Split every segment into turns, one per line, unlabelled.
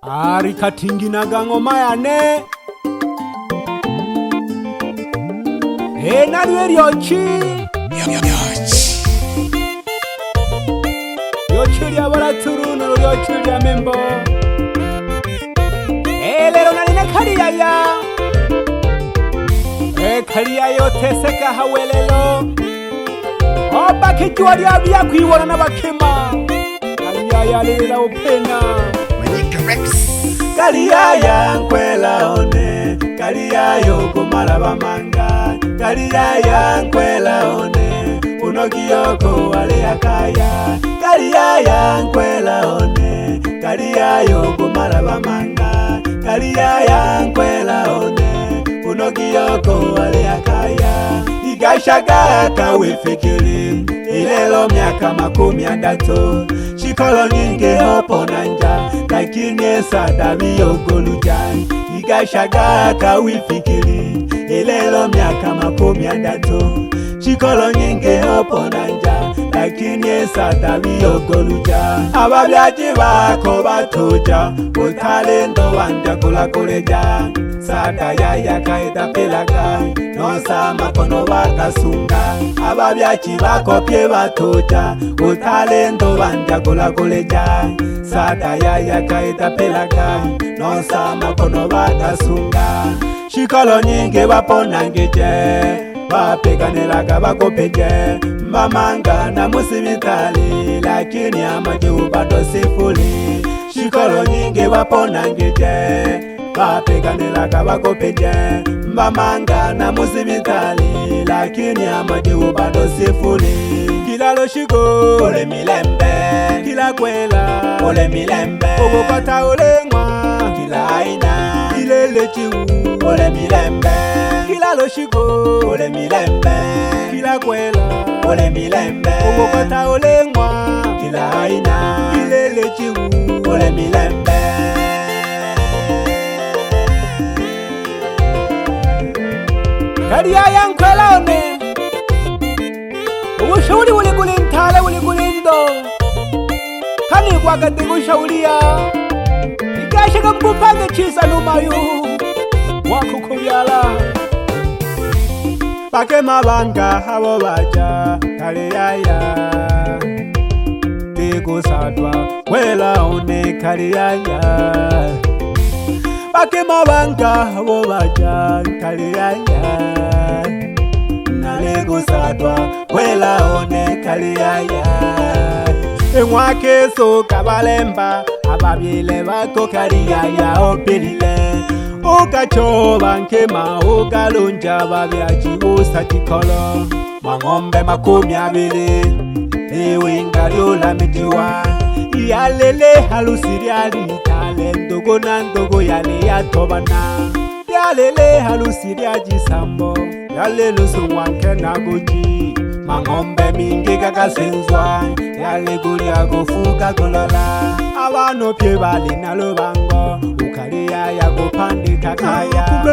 Ari katinginaga ngoma yane nariwe ryochi ryochi lya baraturuno ryochi lya membo lero narine kaliyaya kaliyayo teseka hawelelo oba kijua lyabya kwiwona n'abakema kaliyaya lera upena kaliyaya nkwela one kaliyayo kumala bamanga kaliyaya nkwela one unogiyoko wale akaya kaliyaya nkwela one kaliyayo kumala bamanga kaliyaya nkwela one unogiyoko wale akaya igashaga kawifikiri ilelo miaka 13 shikolo nyinge hopo nanja lakini esada miyogoluja igashaga kawifikiri ilelo miaka 13 shikolo nyinge hopo nanja lakini esada miyogoluja ababyaji bako batoja utalendo wanja kulakoleja sada yaya kaida pelaga nosa makono bakasunga ababyaji bako pye batoja utalendo wanja kulakoleja sada yaya kaida pelaga nosa makono bakasunga shikolo nyinge baponangeje bapeganelaga bakopeje mamanga na musibitali lakini amajibu bado sifuri shikolo nyinge baponangeje bapeganelaga bakopeje mamanga na musibitali lakini amajibu bado sifuri kilalo shiko ole milembe kila kwela ole milembe obopata ole ngwa kila aina ilele chiwu ole milembe kilalo shiko ole milembe kila kwela ole milembe obopata ole ngwa kila aina ilele chiwu ole milembe kaliyaya nkwela one ubushauri uli kulintala uli kulindo kani kwagati kushauria ikashaka mkupange chisa numayu wakukubyala pake mabanga habo baja kaliyaya tikusadwa kwela one kaliyaya pake mabanga habo baja kaliyaya nalekusadwa kwela one kaliyaya emwake so kabalemba ababile bako kaliyaya opilile ukachoba nkema ukalunja babyaji usatikolo mangombe 20 iwinga lyola mijiwa yalele halusiriali tale ndogo na ndogo yale yatobana yalele halusiriaji sambo yalele suwanke nagoji mangombe mingi kakasenzwa yale gulia gofuka golola abano pye bali nalobango ukaliya kupandika kaya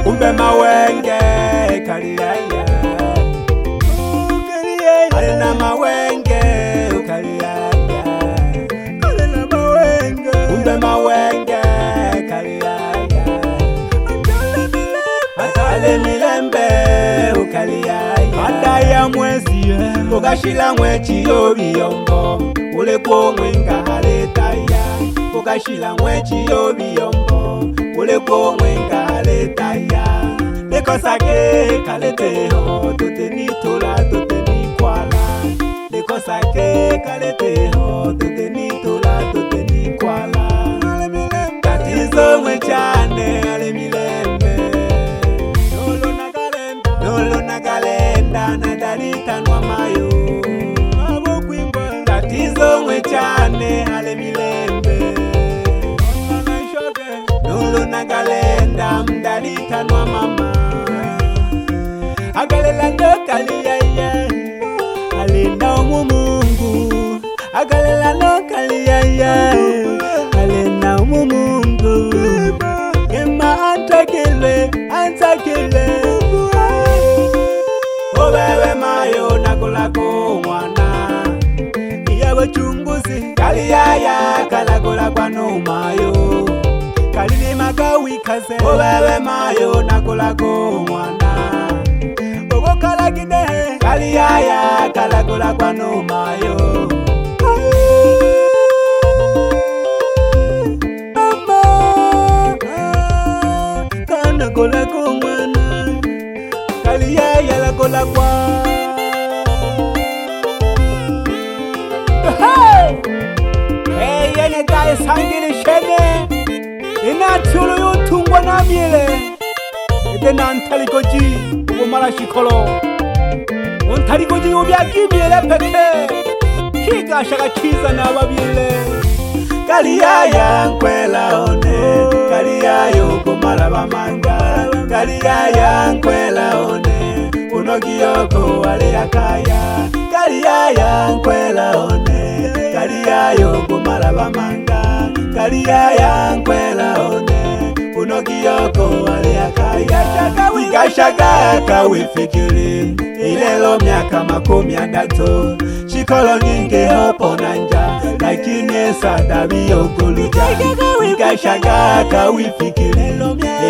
umbe mawenge kaliyaya alina mawenge ukaliyaya alina mawenge umbe mawenge kaliyaya atale milembe ukaliyaya adaya mwezi ukashila mwechi yobiyombo ule kwa mwenga haletaya ukashila mwechi yobiyombo ule kwa mwenga haletaya lekosake kaleteho tutenitola tutenikwala lekosake kaleteho tutenitola tutenikwala katizo mwechane ale milembe nolo nagalenda nadalitanwa mayo katizo mwechane ale milembe nolo nagalenda mdalitanwa mama agalela ndo kaliyaya alenda umumungu agalela ndo kaliyaya alenda umumungu ema antakile obewe mayo nakulako mwana iya bachunguzi kaliyaya kalakola kwa numayo wikaze obebe mayo nakulako mwana ogo kalagide kaliyaya kalagula kwano mayo kana kolako mwana kaliyaya lakola kwa yene gae sangile shene inatulu yutungwa na miele ede nantalikoji umala shikolo untalikoji ubyaki miele peke kigashaka kiza na babiele kaliyaya nkwela one kaliyaya ukumala bamanga kaliyaya nkwela one unogiyoko wale akaya kaliyaya nkwela one kaliyaya ukumala bamanga kaliyaya nkwela one unogiyoko wale akaya igashaka kawifikiri ilelo miaka 30 shikolo nyingi hopo nanja lakini sadabi ogoluja igashaka kawifikiri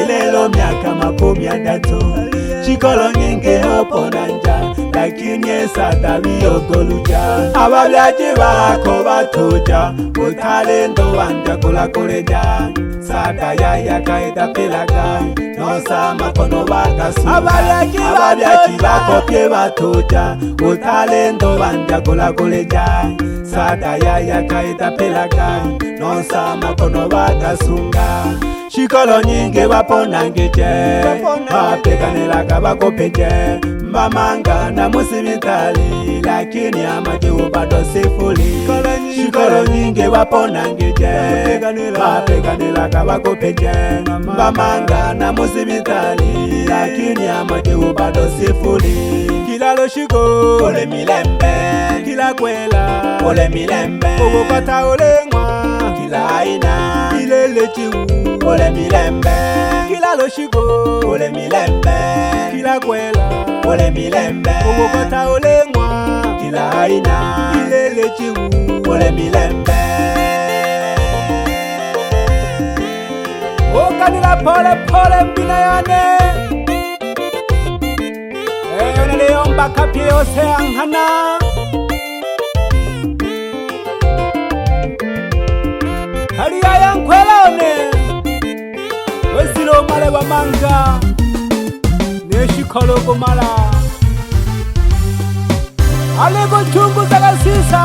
ilelo miaka 30 shikolo nyingi hopo nanja lakini sadabi ogoluja ababyaji bako batuja utalendo wanja kulakuleja sada yaya kaida pelaga nosa makono bakasu ababyaji bako pye batuja utalendo wanja kulakuleja sada yaya kaida pelaga nosa makono bakasunga shikolo nyingi baponangije bapeganelaga bakopeje mbamanga na musibitali lakini amajibu bado sifuri shikolo nyingi baponangije bapeganelaga bakopeje mbamanga na musibitali lakini amajibu bado sifuri kilalo shiko ole milembe kila kwela ole milembe ogokata olengwa kila aina ilele chiwu ole milembe kilalo shiko ole milembe kila kwela ole milembe ogokata olengwa kila aina ilele chiwu ole milembe okanila pole pole mbina yane oneleyomba kapye yose anghana kaliyaya nkwela one wesilo male bamanga neshikolo gomala alego chungu zagasisa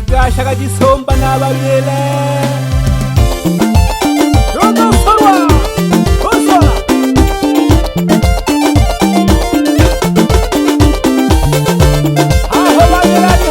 igashaka gisomba n'ababyele yodosorwa kosona aho banyerani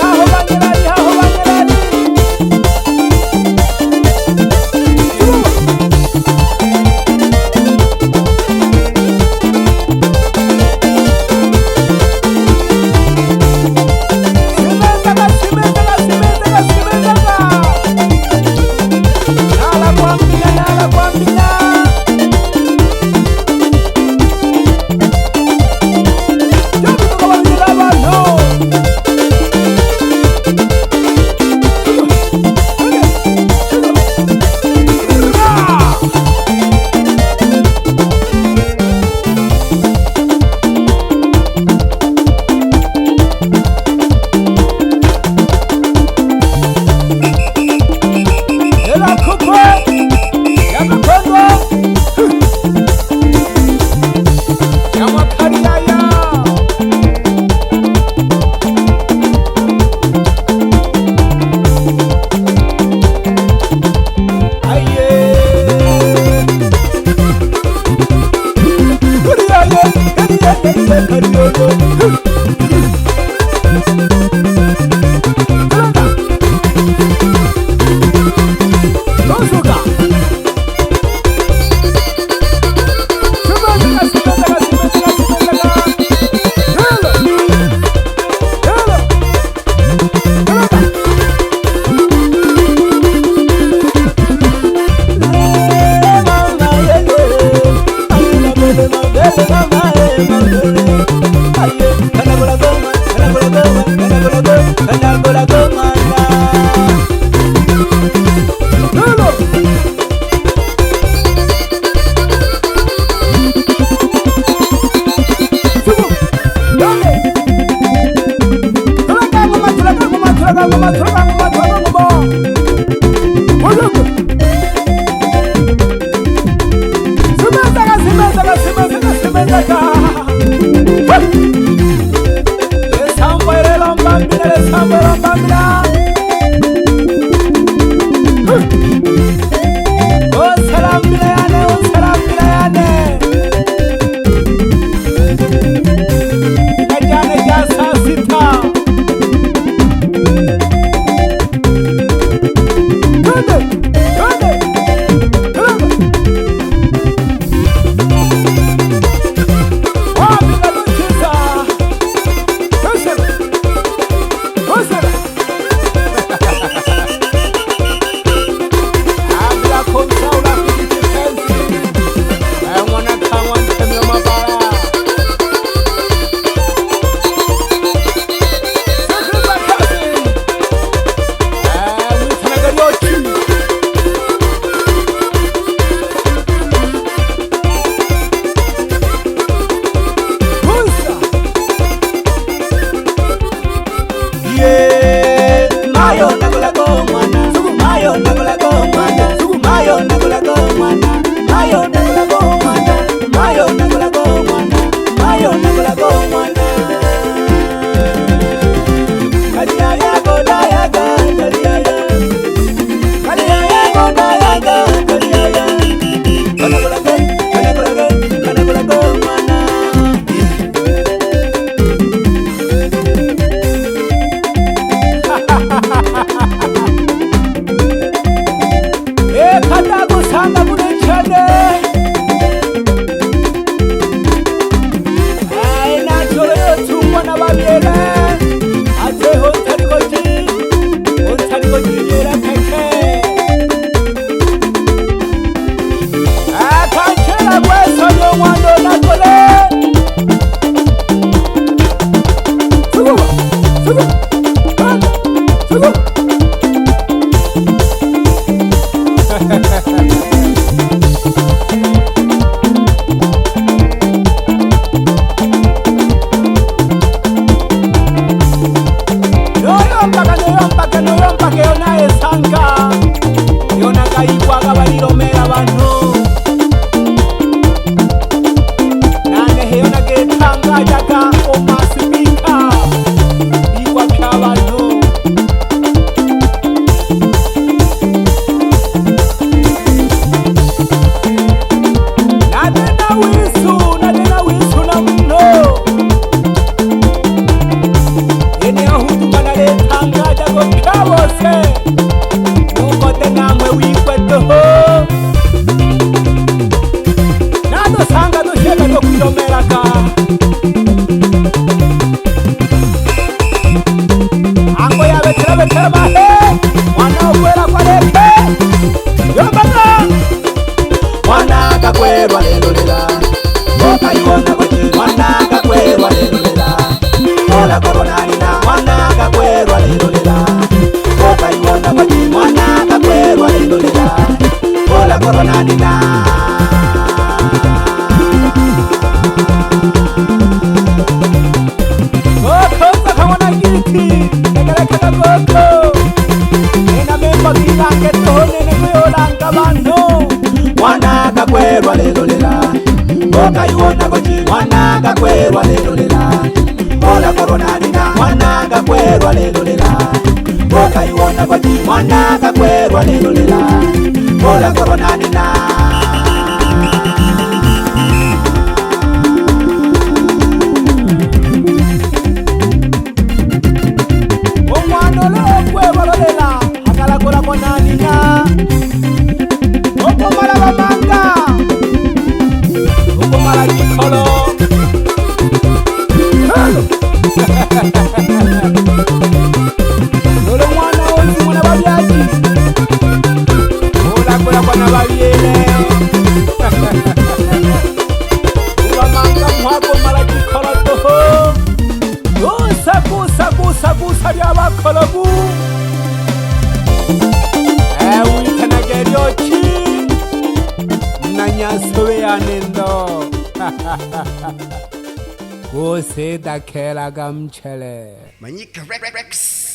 Go say da kela gam chele.
Manika Rex.